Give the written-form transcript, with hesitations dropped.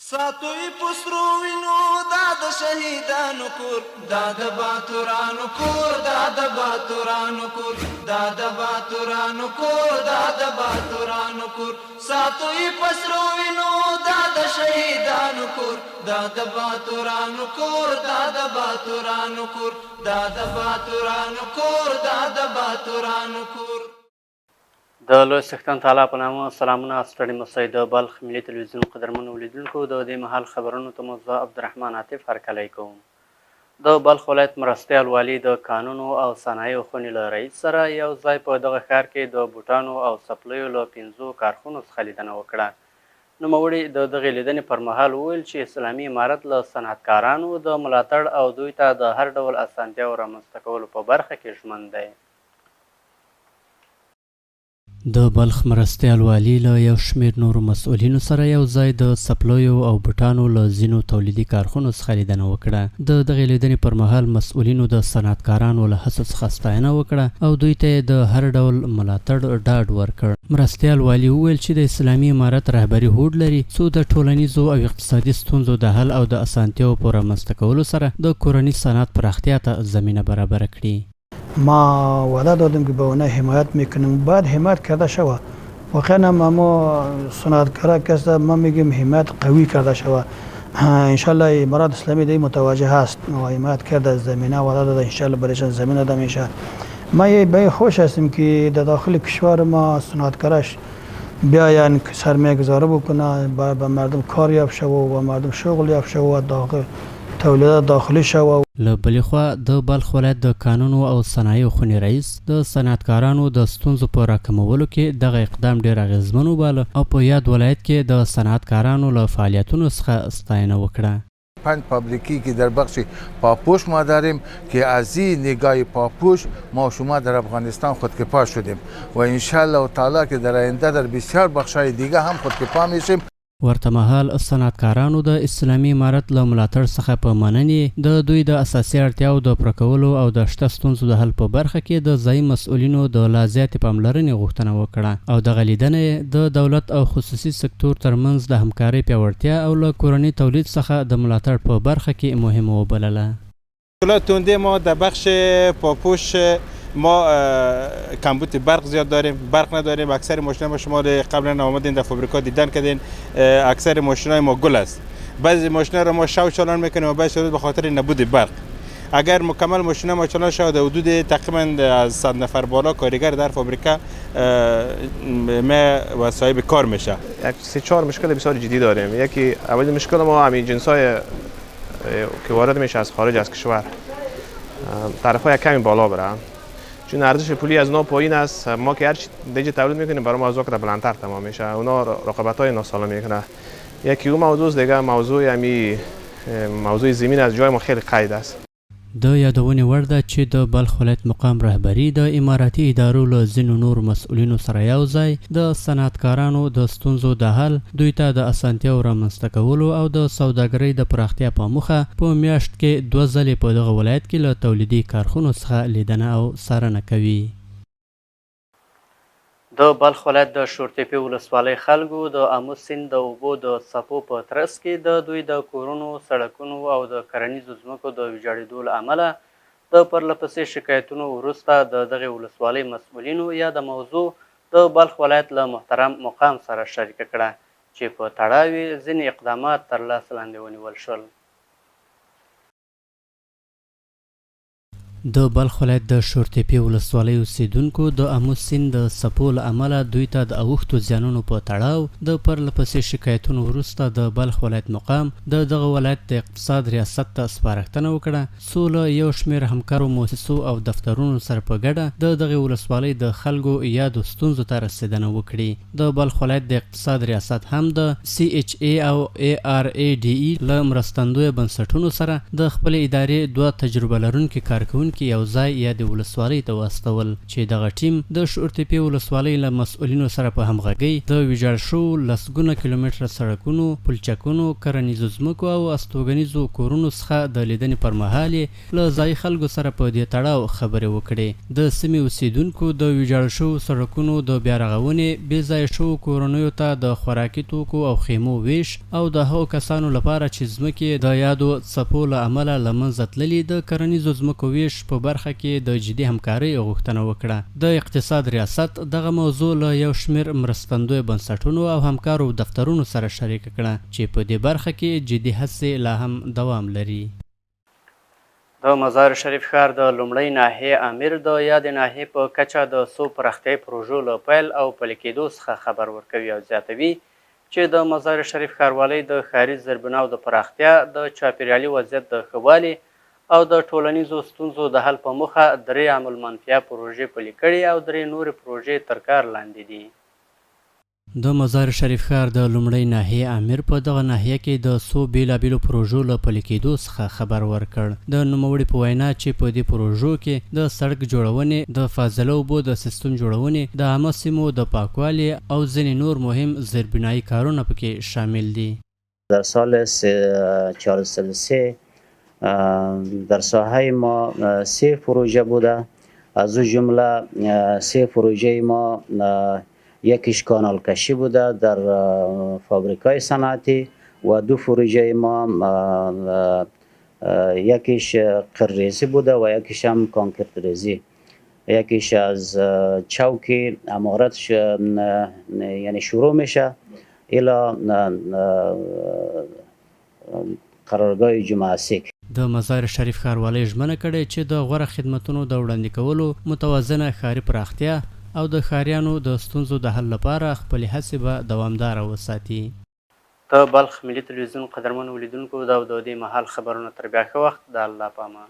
ساتوی پسرو وینو دا د شهیدانو کور، دا د باتورانو کور، دا د باتورانو کور، دا د باتورانو کور، دا د باتورانو کور. ساتوی پسرو وینو دا د شهیدانو کور، دا د باتورانو کور، دا د باتورانو کور، دا د باتورانو کور، دا د باتورانو کور. د لوی څښتن تعالی په نامه سلامونه ستړي مسئ د بلخ ملي تلویزیون قدرمنو لیدونکو د دې مهال خبرونو ته زه عبدالرحمن عاطف هرکلی کوم. د بلخ ولایت مرستیال والي د کانونو او صنایعو خونې له رئیس سره یو ځای په دغه ښار کې د بوټانو او څپلیو له 5 کارخونو څخه لیدنه وکړه. نوموړي د دغې لیدنې پر مهال وویل چې اسلامي امارت له صنعتکارانو د ملاتړ او دوی ته د هر ډول اسانتیاو رامنځته کولو په برخه کې ژمن دی. د بلخ مرستیال والي له یو شمېر نورو مسؤلینو سره یو ځای د څپلیو او بوټانو له ځینو تولیدي کارخونو څخه لیدنه وکړه. د دغې لیدنې پر مهال مسؤلینو د صنعتکارانو له هڅو څخه ستاینه وکړه او دوی ته د هر ډول ملاتړ ډاډ ورکړ. مرستیال والي وویل چې د اسلامي امارت رهبري هوډ لري څو د ټولنیزو او اقتصادي ستونزو د حل او د اسانتیاو په رامنځته کولو سره د کورني صنعت پراختیا ته زمینه برابره کړي. ما وعده دادم که به اونها حمایت میکنم، بعد حمایت کرده شود. واقعا ما صنعتکارا کسا ما میگیم حمایت قوی کرده شود. انشالله امارات اسلامی دی متوجه هست و حمایت کرده زمینه وعده داده، انشالله برایشان زمینه داده میشه. ما یه بای خوش هستیم که در داخل کشور ما صنعتکارش بیاین سرمایه گذاری بکنه، به مردم کار یاب شود و مردم شغل یاب شود، داخل تولیدات داخلی شود. له بلې خوا د بلخ ولایت د کانونو او صنایعو خونې رئیس د صنعتکارانو د ستونزو په راکمولو کې دغه اقدام ډېر اغېزمن وباله او په یاد ولایت کې د صنعتکارانو له فعالیتونو څخه ستاینه وکړه. 5 فابریکی که در بخش پاپوش ما داریم که از این نگاه پاپوش ما شما در افغانستان خودکفا شدیم و انشالله تعالی که در آینده در بسیار بخشای دیگه هم خودکفا میشیم. ورته مهال صنعتکارانو د اسلامي امارت له ملاتړ څخه په مننې د دوی د اساسي اړتیاو د پوره کولو او د شته ستونزو د حل په برخه کې د ځایي مسؤلینو د لا زیاتې پاملرنې غوښتنه وکړه او دغه لیدنه د دولت او خصوصي سکتور ترمنځ د همکارۍ پیاوړتیا او له کورني تولید څخه د ملاتړ په برخه کې مهمه وبلله. مشکلات تونده ما در بخش پاپوش ما کمبود برق زیاد داریم، برق نداریم. اکثر ماشینای ما شما قبلا آمدین در فابریکا دیدن کردین، اکثر ماشینای ما گل است. بعضی ماشینا را ما شو چالان میکنیم و بعضی به خاطر نبود برق. اگر مکمل ماشینا ما چالان شود حدود تقریبا از 100 نفر بالا کارگر در فابریکا ما و صاحب کار میشه. یک 3-4 مشکل بسیار جدی داریم. یکی اول مشکل ما همین جنسای که وارد میشه از خارج از کشور طرفای کمی بالا بره، چون ارزش پولی از اونا پایین است. ما که هر چی دیگه تولید میکنیم برای موضوع که بلندتر تمام میشه، اونا رقابت‌های ناسالم میکنه. یکی اون موضوع دیگه موضوع زمین از جای ما خیلی قید است. د یادونې وړ ده چې د بلخ ولایت مقام رهبري د اماراتي ادارو له ځینو نورو مسؤلینو سره یو ځای د صنعتکارانو د ستونزو د حل، دوی ته د اسانتیاو رامنځته کولو او د سوداګرۍ د پراختیا په موخه په میاشت کې 2 ځلې په دغه ولایت کې له تولیدي کارخونو څخه لیدنه او څارنه کوي. د بلخ ولایت د شورتیپې ولسوالۍ خلکو د آمو سیند د اوبو د څپو په ترڅ کې د دوی د کورونو، سړکونو او د کرنیزو ځمکو د ویجاړېدو له امله د پرلهپسې شکایتونو وروسته د دغې ولسوالۍ مسؤلینو یا د موضوع د بلخ ولایت له محترم مقام سره شریکه کړه چې په تړاو یې ځینې اقدامات تر لاس لاندې ونیول شول. د بلخ ولایت د شورتیپې ولسوالۍ اوسیدونکو د آمو سیند د څپو له امله دوی ته د اوښتو زیانونو په تړاو د پرلهپسې شکایتونو وروسته د بلخ ولایت مقام د دغه ولایت د اقتصاد ریاست ته سپارښتنه وکړه څو له یو شمېر همکارو مؤسسو او دفترونو سره په ګډه د دغې ولسوالۍ د خلکو یادو ستونزو ته رسېدنه وکړي. د بلخ ولایت د اقتصاد ریاست هم د CHA او ARADE له مرستندویه بنسټونو سره د خپلې ادارې 2 تجربه لرونکي کارکوونکي کې یو ځای یا د ولسوالۍ ته واستول چې دغه ټیم د شعور تپې ولسوالۍ له مسؤلینو سره په همغږۍ د ویجاړ شوو لسګونه کیلومتره سړکونو، پلچکونو، کرنیزو ځمکو او استوګنیزو کورونو څخه د لیدنې پر مهال یې له ځایي خلکو سره په دې تړاو خبرې وکړې. د سیمې اوسیدونکو د ویجاړ شوو سړکونو د بیا رغونې، بې ځایه شوو کورنیو ته د خوراکي توکو او خیمو ویش او د هغو کسانو لپاره چې ځمکې د یادو څپو له امله له منځه تللي د کرنیزو ځمکو ویش په برخه کې د جدي همکارۍ غوښتنه وکړه. د اقتصاد ریاست دغه موضوع له یو شمېر مرستندویو بنسټونو او همکارو دفترونو سره شریکه کړه چې په دې برخه کې جدي هڅې لا هم دوام لري. د مزار شریف ښار د لومړۍ ناحیې امیر د یادې ناحیې په کچه د څو پراختیایي پروژو له پیل او پلي کېدو څخه خبر ورکوي او زیاتوي چې د مزار شریف ښاروالۍ د ښاري زیربناو د پراختیا، د چاپیریالي وضعیت د ښه والي او د ټولنیزو ستونزو د حل په موخه 3 عملمنفیه پروژې پلي کړي او 3 نورې پروژې تر کار لاندې دي. د مزار شریف ښار د لومړۍ ناحیې امیر په دغه ناحیه کې د څو بیلابیلو پروژو له پلي کېدو څخه خبر ورکړ. د نوموړي په وینا چې په دې پروژو کې د سړک جوړونې، د فاضله اوبو د سیستم جوړونې، د عامه سیمو د پاکوالي او ځینې نور مهم زیربنایي کارونه پکې شامل دي. در سال 403 در ساحه ما 3 پروژه بوده. از او جمله 3 پروژه ما یکیش کانال کشی بوده در فابریکای صنعتی و 2 پروژه ما یکیش قرریزی بوده و یکیش هم کانکریت ریزی. یکیش از چوک عمارت یعنی شروع میشه الی قرارگاه جمعه سیک. د مزار شریف ښاروالۍ ژمنه کړې چې د غوره خدمتونو د وړاندې کولو، متوازنه ښاري پراختیا او د ښاریانو د ستونزو د حل لپاره خپلې هڅې به دوامداره وساتي. د بلخ ملي تلویزیون قدرمنو لیدونکو دا د دې مهال خبرونه تر بیا ښه وخت د الله په امان.